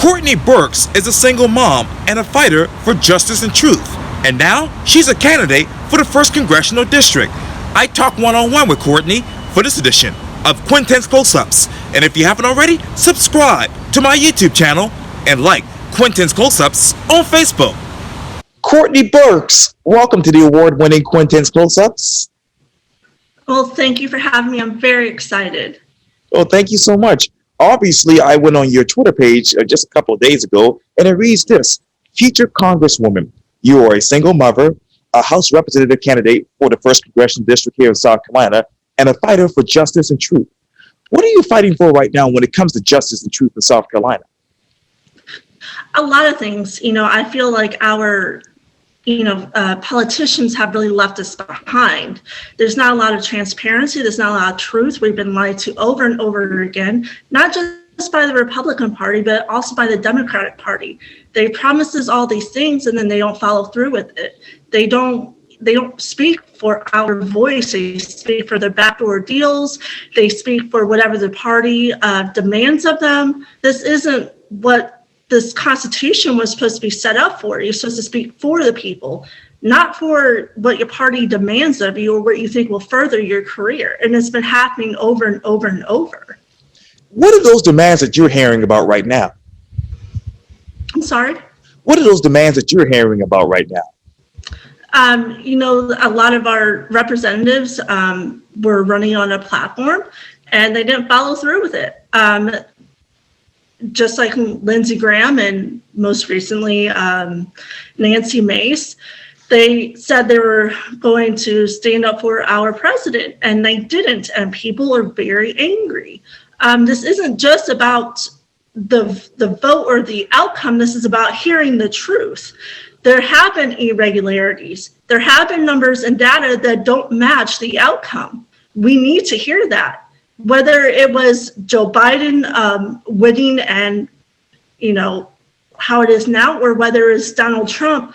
Courtney Burks is a single mom and a fighter for justice and truth. And now she's a candidate for the 1st Congressional District. I talk one-on-one with Courtney for this edition of Quintin's Close-Ups. And if you haven't already, subscribe to my YouTube channel and like Quintin's Close-Ups on Facebook. Courtney Burks, welcome to the award-winning Quintin's Close-Ups. Well, thank you for having me. I'm very excited. Well, thank you so much. Obviously, I went on your Twitter page just a couple of days ago, and it reads this: Future Congresswoman, you are a single mother, a House Representative candidate for the 1st Congressional District here in South Carolina, and a fighter for justice and truth. What are you fighting for right now when it comes to justice and truth in South Carolina? A lot of things. I feel like our politicians have really left us behind. There's not a lot of transparency. There's not a lot of truth. We've been lied to over and over again, not just by the Republican Party, but also by the Democratic Party. They promise us all these things and then they don't follow through with it. They don't speak for our voice. They speak for their backdoor deals. They speak for whatever the party demands of them. This isn't what this Constitution was supposed to be set up for. You're supposed to speak for the people, not for what your party demands of you or what you think will further your career. And it's been happening over and over and over. What are those demands that you're hearing about right now? I'm sorry? What are those demands that you're hearing about right now? A lot of our representatives were running on a platform and they didn't follow through with it. Just like Lindsey Graham and most recently Nancy Mace, they said they were going to stand up for our president, and they didn't, and people are very angry. This isn't just about the vote or the outcome. This is about hearing the truth. There have been irregularities. There have been numbers and data that don't match the outcome. We need to hear that. Whether it was Joe Biden winning and, how it is now, or whether it's Donald Trump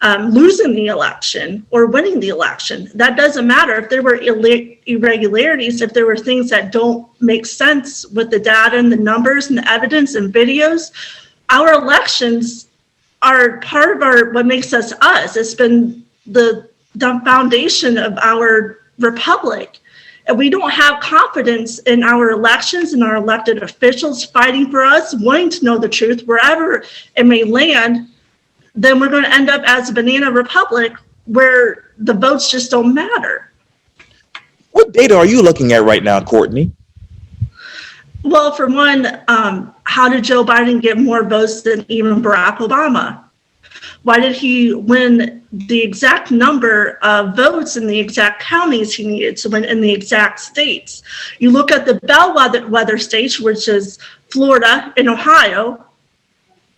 losing the election or winning the election, that doesn't matter. If there were irregularities, if there were things that don't make sense with the data and the numbers and the evidence and videos, our elections are part of what makes us us. It's been the foundation of our republic. And we don't have confidence in our elections and our elected officials fighting for us, wanting to know the truth wherever it may land, then we're going to end up as a banana republic where the votes just don't matter. What data are you looking at right now, Courtney? Well, for one, how did Joe Biden get more votes than even Barack Obama? Why did he win the exact number of votes in the exact counties he needed to win in the exact states? You look at the bellwether states, which is Florida and Ohio,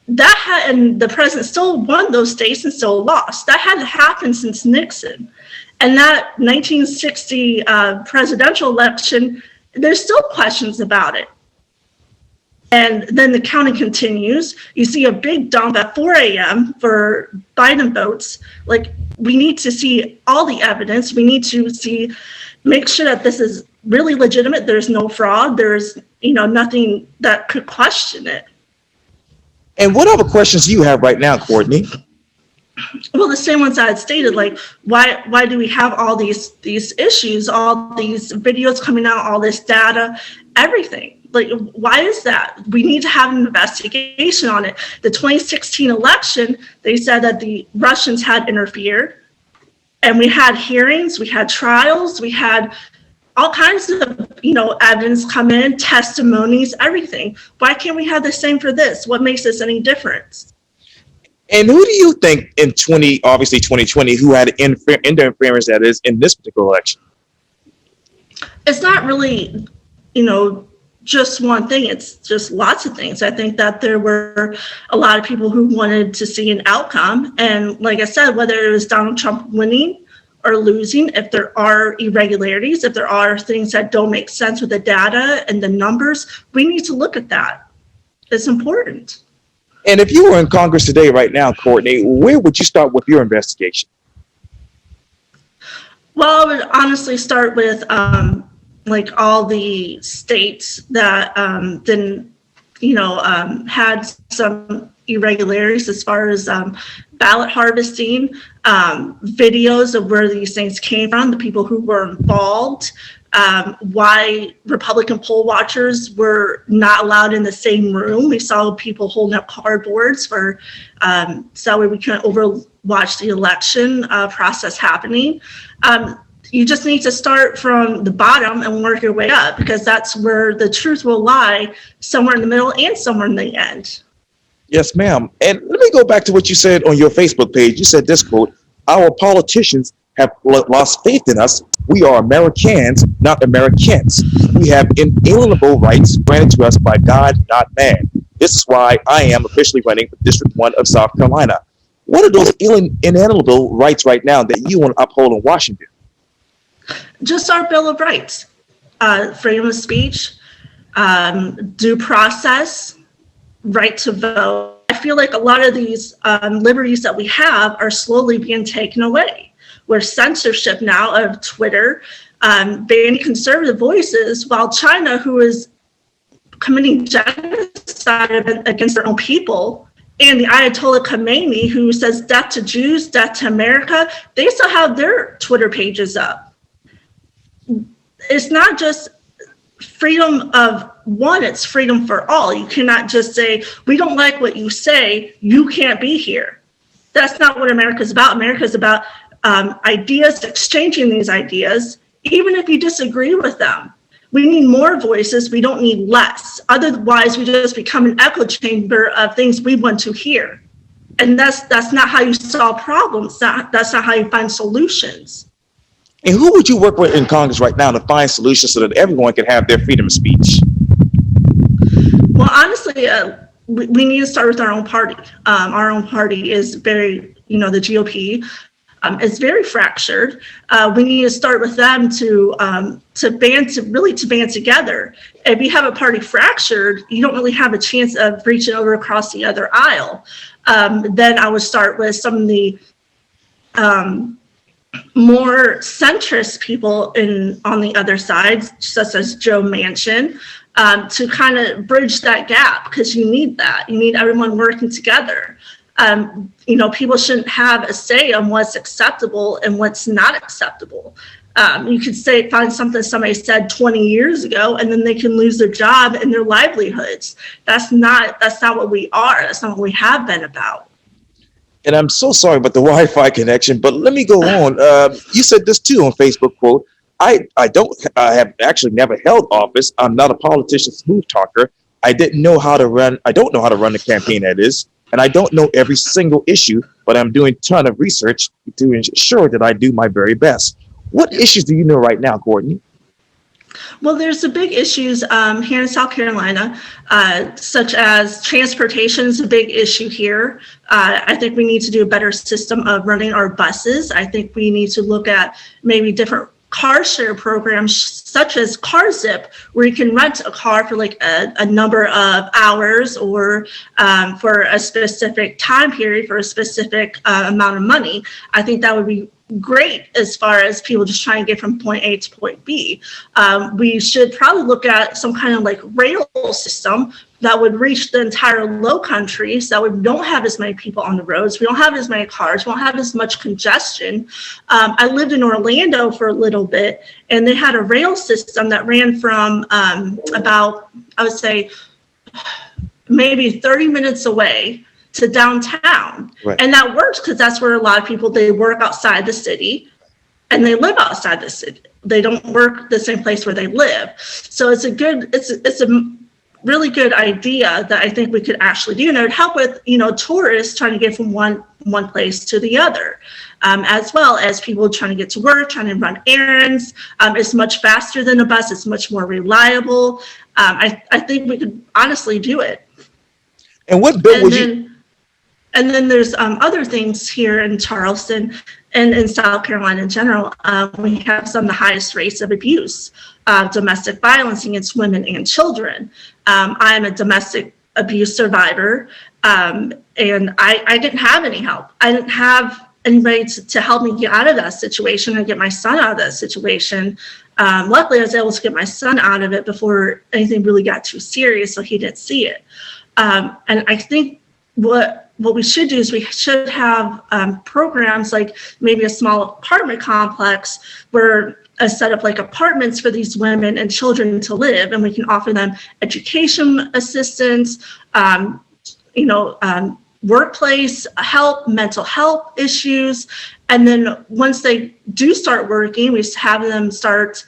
and the president still won those states and still lost. That hadn't happened since Nixon. And that 1960 presidential election, there's still questions about it. And then the counting continues. You see a big dump at 4 a.m. for Biden votes. Like, we need to see all the evidence. We need to make sure that this is really legitimate. There's no fraud. There's, nothing that could question it. And what other questions do you have right now, Courtney? Well, the same ones I had stated, like, why do we have all these issues, all these videos coming out, all this data, everything? Like, why is that? We need to have an investigation on it. The 2016 election, they said that the Russians had interfered, and we had hearings, we had trials, we had all kinds of, evidence come in, testimonies, everything. Why can't we have the same for this? What makes this any difference? And who do you think in 2020, who had interference that is in this particular election? It's not really, just one thing. It's just lots of things. I think that there were a lot of people who wanted to see an outcome. And like I said, whether it was Donald Trump winning or losing, if there are irregularities, if there are things that don't make sense with the data and the numbers, we need to look at that. It's important. And if you were in Congress today, right now, Courtney, where would you start with your investigation? Well, I would honestly start with like all the states that didn't had some irregularities as far as ballot harvesting, videos of where these things came from, the people who were involved, why Republican poll watchers were not allowed in the same room. We saw people holding up cardboards for so that way we couldn't overwatch the election process happening. You just need to start from the bottom and work your way up, because that's where the truth will lie, somewhere in the middle and somewhere in the end. Yes, ma'am. And let me go back to what you said on your Facebook page. You said this quote: "Our politicians have lost faith in us. We are Americans, not Americans. We have inalienable rights granted to us by God, not man. This is why I am officially running for District 1 of South Carolina." What are those inalienable rights right now that you want to uphold in Washington? Just our Bill of Rights, freedom of speech, due process, right to vote. I feel like a lot of these liberties that we have are slowly being taken away. We're censorship now of Twitter, banning conservative voices, while China, who is committing genocide against their own people, and the Ayatollah Khomeini, who says death to Jews, death to America, they still have their Twitter pages up. It's not just freedom of one, it's freedom for all. You cannot just say, we don't like what you say, you can't be here. That's not what America's about. America's about ideas, exchanging these ideas, even if you disagree with them. We need more voices, we don't need less. Otherwise, we just become an echo chamber of things we want to hear. And that's not how you solve problems. That's not how you find solutions. And who would you work with in Congress right now to find solutions so that everyone can have their freedom of speech? Well, honestly, we need to start with our own party. Our own party is very, the GOP is very fractured. We need to start with them to band together. If you have a party fractured, you don't really have a chance of reaching over across the other aisle. Then I would start with some of the more centrist people on the other side, such as Joe Manchin, to kind of bridge that gap, because you need that. You need everyone working together. People shouldn't have a say on what's acceptable and what's not acceptable. You could find something somebody said 20 years ago, and then they can lose their job and their livelihoods. That's not what we are. That's not what we have been about. And I'm so sorry about the Wi-Fi connection, but let me go on. You said this too on Facebook, quote: I have actually never held office. I'm not a politician, smooth talker. I don't know how to run the campaign, that is. And I don't know every single issue, but I'm doing a ton of research to ensure that I do my very best. What issues do you know right now, Courtney? Well, there's the big issues here in South Carolina, such as transportation is a big issue here. I think we need to do a better system of running our buses. I think we need to look at maybe different car share programs, such as CarZip, where you can rent a car for like a number of hours or for a specific time period for a specific amount of money. I think that would be great as far as people just trying to get from point A to point B. We should probably look at some kind of like rail system that would reach the entire low country, so that we don't have as many people on the roads, we don't have as many cars, we don't have as much congestion. I lived in Orlando for a little bit, and they had a rail system that ran from about, I would say, maybe 30 minutes away to downtown. Right. And that works because that's where a lot of people, they work outside the city and they live outside the city. They don't work the same place where they live. So it's a really good idea that I think we could actually do, and it would help with tourists trying to get from one place to the other, as well as people trying to get to work, trying to run errands. It's much faster than a bus. It's much more reliable. I think we could honestly do it. And what bill would you? And then there's other things here in Charleston and in South Carolina in general. We have some of the highest rates of abuse, domestic violence against women and children. I'm a domestic abuse survivor, and I didn't have any help. I didn't have anybody to help me get out of that situation and get my son out of that situation. Luckily, I was able to get my son out of it before anything really got too serious, so he didn't see it. And I think what we should do is we should have programs like maybe a small apartment complex where a set of like apartments for these women and children to live, and we can offer them education assistance, workplace help, mental health issues. And then once they do start working, we have them start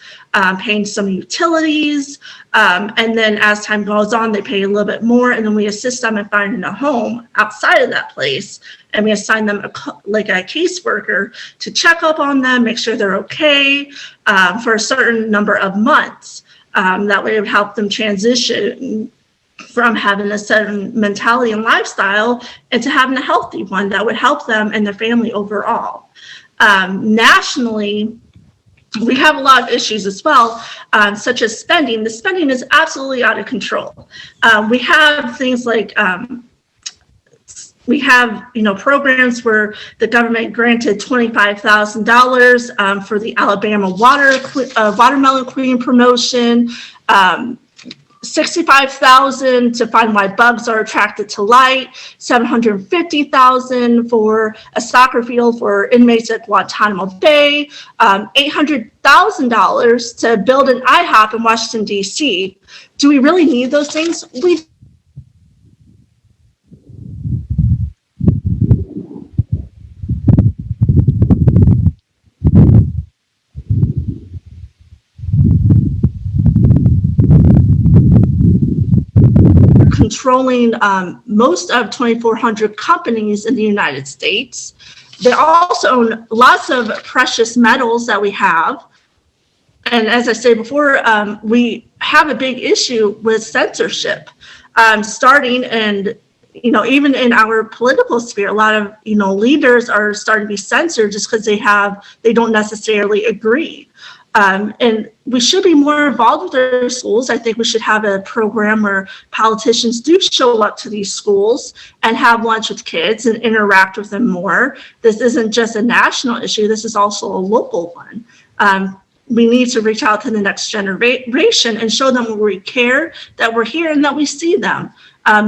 paying some utilities. And then as time goes on, they pay a little bit more. And then we assist them in finding a home outside of that place. And we assign them a caseworker to check up on them, make sure they're okay for a certain number of months. That way it would help them transition from having a certain mentality and lifestyle into having a healthy one that would help them and their family overall. Nationally, we have a lot of issues as well, such as spending. The spending is absolutely out of control. We have things like we have, programs where the government granted $25,000 for the Alabama watermelon queen promotion. $65,000 to find why bugs are attracted to light, $750,000 for a soccer field for inmates at Guantanamo Bay, $800,000 to build an IHOP in Washington, D.C. Do we really need those things? We controlling most of 2,400 companies in the United States. They also own lots of precious metals that we have. And as I said before, we have a big issue with censorship, starting and, even in our political sphere, a lot of, leaders are starting to be censored just because they don't necessarily agree. And we should be more involved with our schools. I think we should have a program where politicians do show up to these schools and have lunch with kids and interact with them more. This isn't just a national issue. This is also a local one. We need to reach out to the next generation and show them we care, that we're here, and that we see them.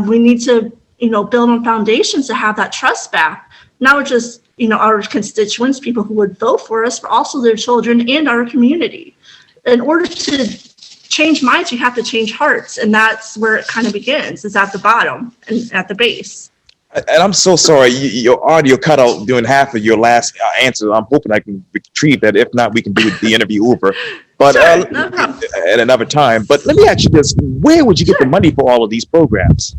We need to, build on foundations to have that trust back. Not just our constituents, people who would vote for us, but also their children and our community. In order to change minds, you have to change hearts. And that's where it kind of begins, is at the bottom and at the base. And I'm so sorry, your audio cut out during half of your last answer. I'm hoping I can retrieve that. If not, we can do the interview over. But sure, no problem. At another time. But let me ask you this. Where would you get the money for all of these programs?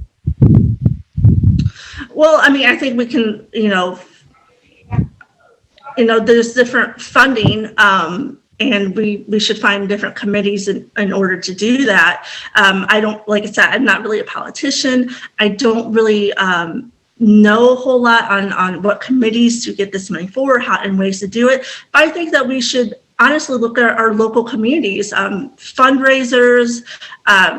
Well, I think we can, there's different funding, and we should find different committees in order to do that. Like I said, I'm not really a politician. I don't really know a whole lot on what committees to get this money for, how and ways to do it. But I think that we should honestly look at our local communities, fundraisers,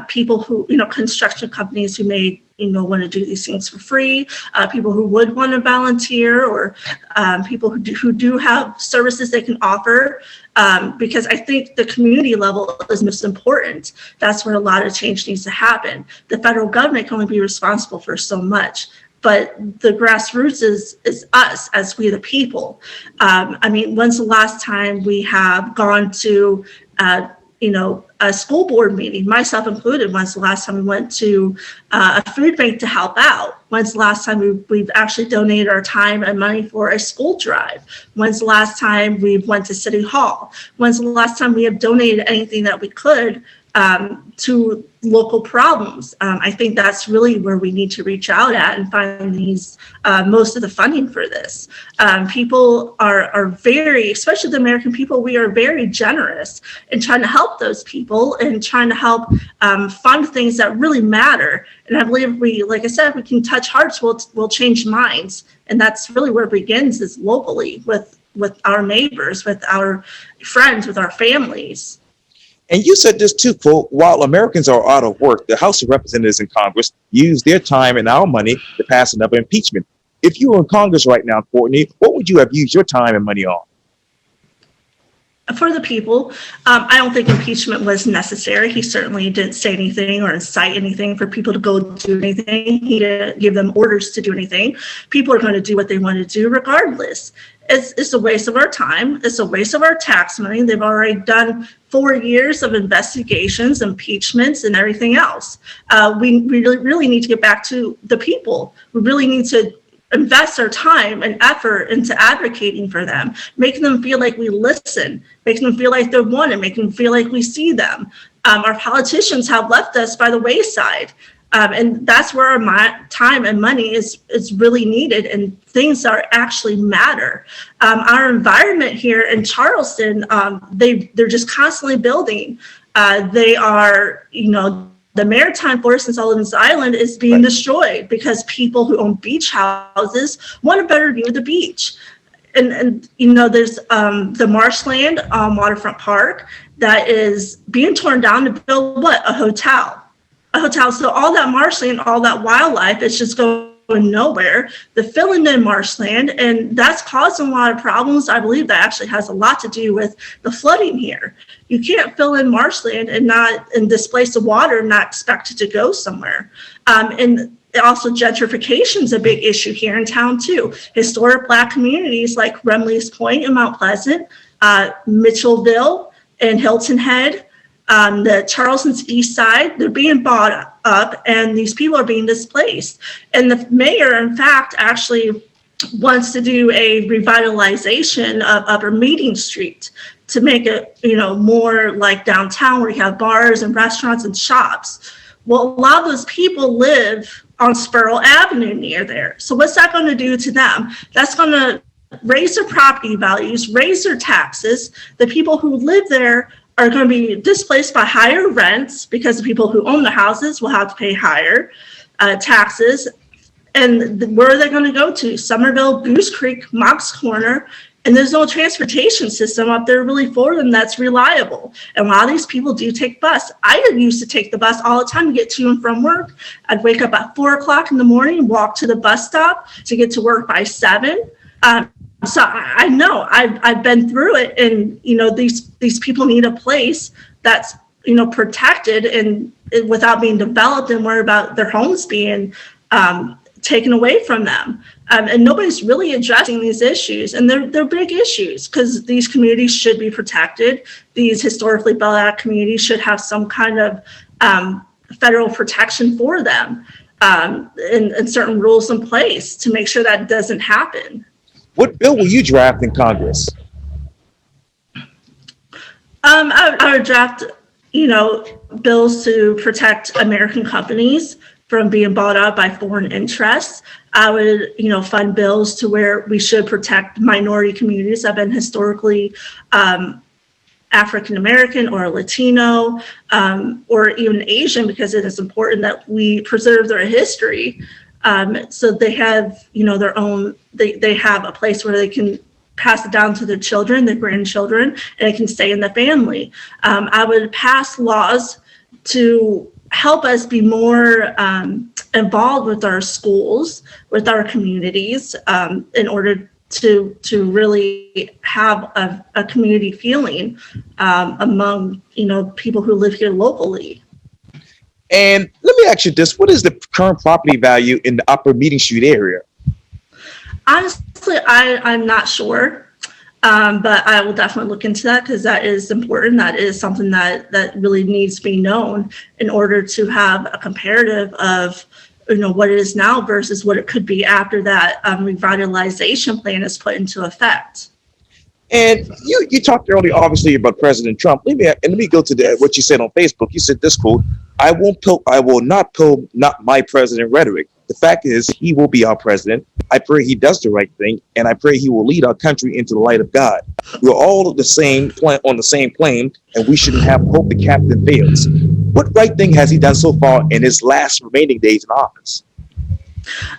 people who, construction companies who may want to do these things for free, people who would want to volunteer, or people who do have services they can offer, because I think the community level is most important. That's where a lot of change needs to happen. The federal government can only be responsible for so much, but the grassroots is us, as we the people. When's the last time we have gone to a school board meeting, myself included? When's the last time we went to a food bank to help out? When's the last time we've actually donated our time and money for a school drive? When's the last time we went to City Hall? When's the last time we have donated anything that we could to local problems? I think that's really where we need to reach out at and find these most of the funding for this. People are very, especially the American people, we are very generous in trying to help those people and trying to help fund things that really matter. And I believe like I said, we can touch hearts, we'll change minds. And that's really where it begins, is locally with our neighbors, with our friends, with our families. And you said this too, quote, while Americans are out of work, the House of Representatives and Congress use their time and our money to pass another impeachment. If you were in Congress right now, Courtney, what would you have used your time and money on? For the people. I don't think impeachment was necessary. He certainly didn't say anything or incite anything for people to go do anything. He didn't give them orders to do anything. People are going to do what they want to do regardless. It's a waste of our time. It's a waste of our tax money. They've already done 4 years of investigations, impeachments, and everything else. We really need to get back to the people. We really need to invest our time and effort into advocating for them, making them feel like we listen, making them feel like they're wanted, making them feel like we see them. Our politicians have left us by the wayside. And that's where our time and money is really needed, and things that actually matter. Our environment here in Charleston, they're just constantly building. They are, the maritime forest in Sullivan's Island is being destroyed because people who own beach houses want a better view of the beach. And there's the marshland on Waterfront Park that is being torn down to build what? A hotel. So all that marshland, all that wildlife is just going nowhere. The filling in marshland, and that's causing a lot of problems. I believe that actually has a lot to do with the flooding here. You can't fill in marshland and displace the water and not expect it to go somewhere. And also gentrification is a big issue here in town too. Historic Black communities like Remley's Point in Mount Pleasant, Mitchellville and Hilton Head, the Charleston's east side, they're being bought up and these people are being displaced. And the mayor, in fact, actually wants to do a revitalization of Upper Meeting Street to make it, more like downtown where you have bars and restaurants and shops. Well, a lot of those people live on Spurl Avenue near there. So what's that going to do to them? That's going to raise their property values, raise their taxes. The people who live there are going to be displaced by higher rents because the people who own the houses will have to pay higher taxes. And where are they going to go to? Somerville, Goose Creek, Mox Corner. And there's no transportation system up there really for them that's reliable. And a lot of these people do take bus. I used to take the bus all the time to get to and from work. I'd wake up at 4 o'clock in the morning, walk to the bus stop to get to work by 7. So I know I've been through it, and these people need a place that's protected and without being developed and worry about their homes being taken away from them. And nobody's really addressing these issues, and they're big issues because these communities should be protected. These historically Black communities should have some kind of federal protection for them, and certain rules in place to make sure that doesn't happen. What bill will you draft in Congress? I would draft, bills to protect American companies from being bought out by foreign interests. I would, fund bills to where we should protect minority communities that have been historically African American or Latino, or even Asian, because it is important that we preserve their history. So they have, their own, they have a place where they can pass it down to their children, their grandchildren, and it can stay in the family. I would pass laws to help us be more involved with our schools, with our communities, in order to really have a community feeling among, people who live here locally. And let me ask you this, what is the current property value in the Upper Meeting Street area? Honestly, I'm not sure, but I will definitely look into that because that is important. That is something that really needs to be known in order to have a comparative of what it is now versus what it could be after that revitalization plan is put into effect. And you talked earlier, obviously, about President Trump. Let me go to what you said on Facebook. You said this quote: I will not pull my president rhetoric. The fact is, he will be our president. I pray he does the right thing, and I pray he will lead our country into the light of God. We're all on the same plane, and we shouldn't have hope the captain fails. What right thing has he done so far in his last remaining days in office?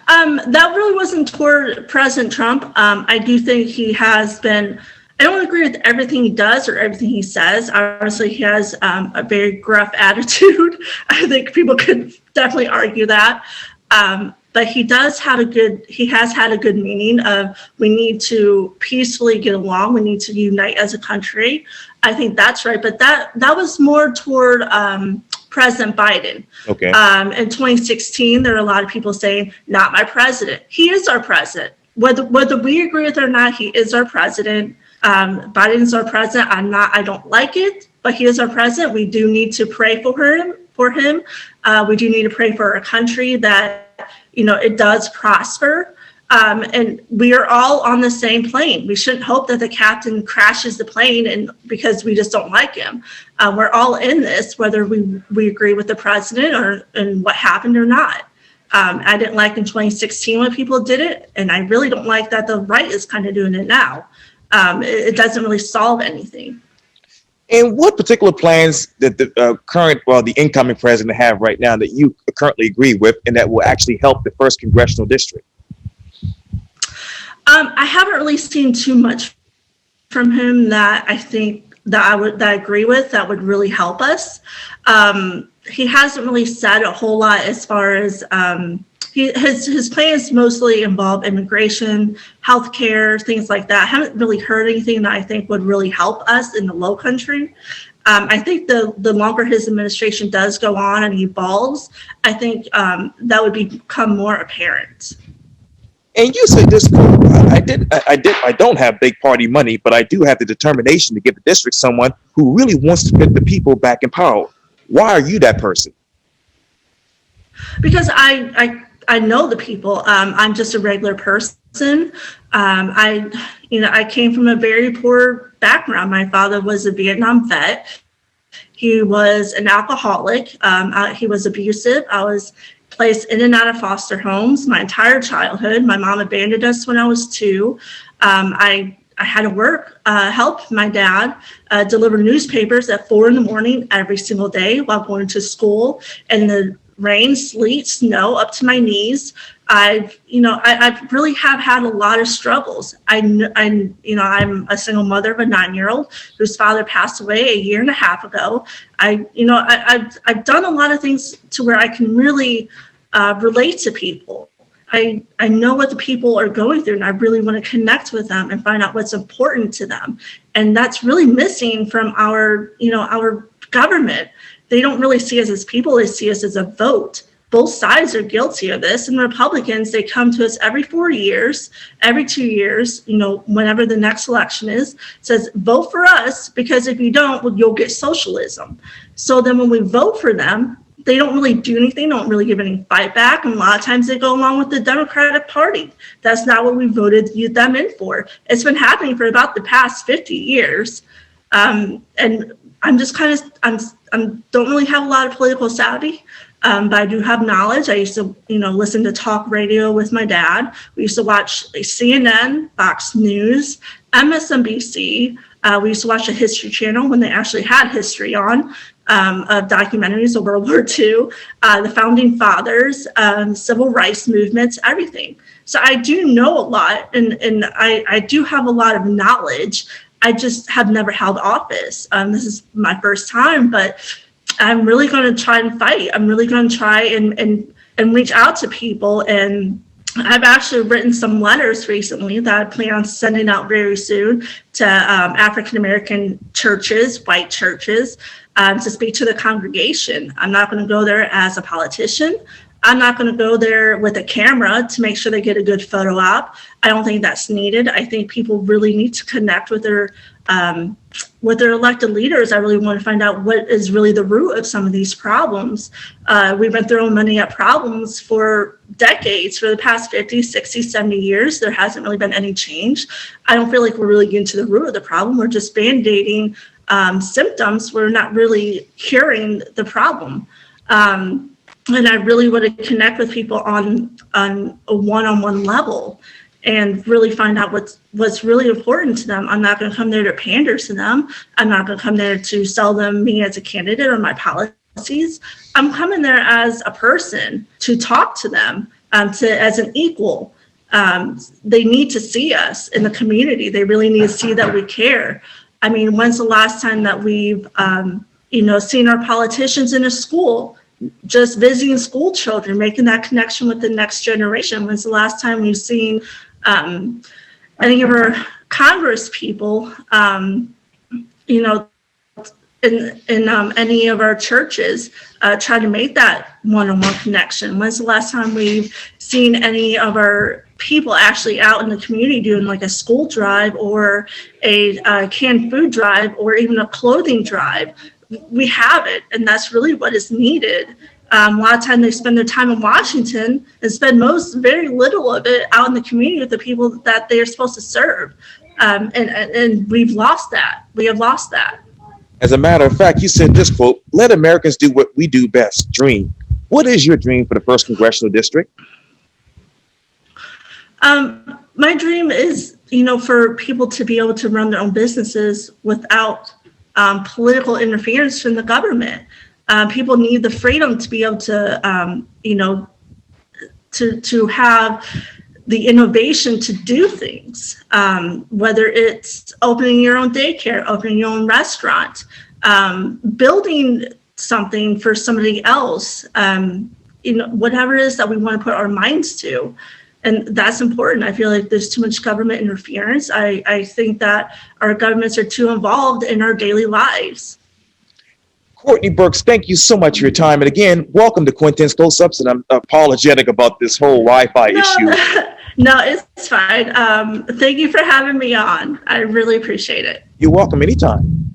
That really wasn't toward President Trump. I do think he has been. I don't agree with everything he does or everything he says. Obviously, he has a very gruff attitude. I think people could definitely argue that. But but he has had a good meaning of we need to peacefully get along. We need to unite as a country. I think that's right. But that was more toward President Biden. Okay. In 2016, there are a lot of people saying, not my president. He is our president. Whether we agree with it or not, he is our president. Biden's our president. I don't like it, but he is our president. We do need to pray for him. We do need to pray for our country that, it does prosper. And we are all on the same plane. We shouldn't hope that the captain crashes the plane and because we just don't like him. We're all in this, whether we agree with the president and what happened or not. I didn't like in 2016 when people did it, and I really don't like that the right is kind of doing it now. It doesn't really solve anything. And what particular plans that the incoming president have right now that you currently agree with and that will actually help the 1st Congressional District? I haven't really seen too much from him that I think that I agree with that would really help us. He hasn't really said a whole lot as far as his plans mostly involve immigration, healthcare, things like that. I haven't really heard anything that I think would really help us in the Low Country. I think the longer his administration does go on and evolves, I think that would become more apparent. And you said this quote, I don't have big party money, but I do have the determination to give the district someone who really wants to get the people back in power. Why are you that person? Because I know the people. I'm just a regular person. I came from a very poor background. My father was a Vietnam vet. He was an alcoholic. He was abusive. I was placed in and out of foster homes my entire childhood. My mom abandoned us when I was 2. I had to help my dad deliver newspapers at 4 a.m. every single day while going to school in the rain, sleet, snow up to my knees. I really have had a lot of struggles. I'm a single mother of a 9-year-old whose father passed away a year and a half ago. I've done a lot of things to where I can really relate to people. I know what the people are going through, and I really want to connect with them and find out what's important to them. And that's really missing from our government. They don't really see us as people, they see us as a vote. Both sides are guilty of this. And Republicans, they come to us every 4 years, every 2 years, whenever the next election is, says, vote for us, because if you don't, you'll get socialism. So then when we vote for them, they don't really do anything, don't really give any fight back. And a lot of times they go along with the Democratic Party. That's not what we voted them in for. It's been happening for about the past 50 years. And I'm just don't really have a lot of political savvy, but I do have knowledge. I used to, listen to talk radio with my dad. We used to watch CNN, Fox News, MSNBC. We used to watch the History Channel when they actually had history on, of documentaries of World War II, the Founding Fathers, Civil Rights movements, everything. So I do know a lot, and I do have a lot of knowledge. I just have never held office. This is my first time, but I'm really going to try and fight. I'm really going to try and reach out to people. And I've actually written some letters recently that I plan on sending out very soon to African-American churches, white churches, to speak to the congregation. I'm not going to go there as a politician. I'm not going to go there with a camera to make sure they get a good photo op. I don't think that's needed. I think people really need to connect with their elected leaders. I really want to find out what is really the root of some of these problems. We've been throwing money at problems for decades, for the past 50, 60, 70 years. There hasn't really been any change. I don't feel like we're really getting to the root of the problem. We're just band-aiding symptoms. We're not really curing the problem. And I really want to connect with people on a one-on-one level and really find out what's really important to them. I'm not going to come there to pander to them. I'm not going to come there to sell them me as a candidate or my policies. I'm coming there as a person to talk to them, as an equal. They need to see us in the community. They really need to see that we care. I mean, when's the last time that we've seen our politicians in a school just visiting school children, making that connection with the next generation. When's the last time we've seen any of our Congress people, you know, in any of our churches try to make that one-on-one connection? When's the last time we've seen any of our people actually out in the community doing like a school drive or a canned food drive or even a clothing drive? We have it, and that's really what is needed. A lot of time they spend their time in Washington and spend very little of it out in the community with the people that they are supposed to serve. And we've lost that. We have lost that. As a matter of fact, you said this quote, "Let Americans do what we do best, dream." What is your dream for the 1st Congressional District? My dream is, you know, for people to be able to run their own businesses without political interference from the government. People need the freedom to be able to, you know, to have the innovation to do things, whether it's opening your own daycare, opening your own restaurant, building something for somebody else, you know, whatever it is that we want to put our minds to. And that's important. I feel like there's too much government interference. I think that our governments are too involved in our daily lives. Courtney Burks, thank you so much for your time. And again, welcome to Quintin's Close-Ups. And I'm apologetic about this whole Wi-Fi issue. No, it's fine. Thank you for having me on. I really appreciate it. You're welcome anytime.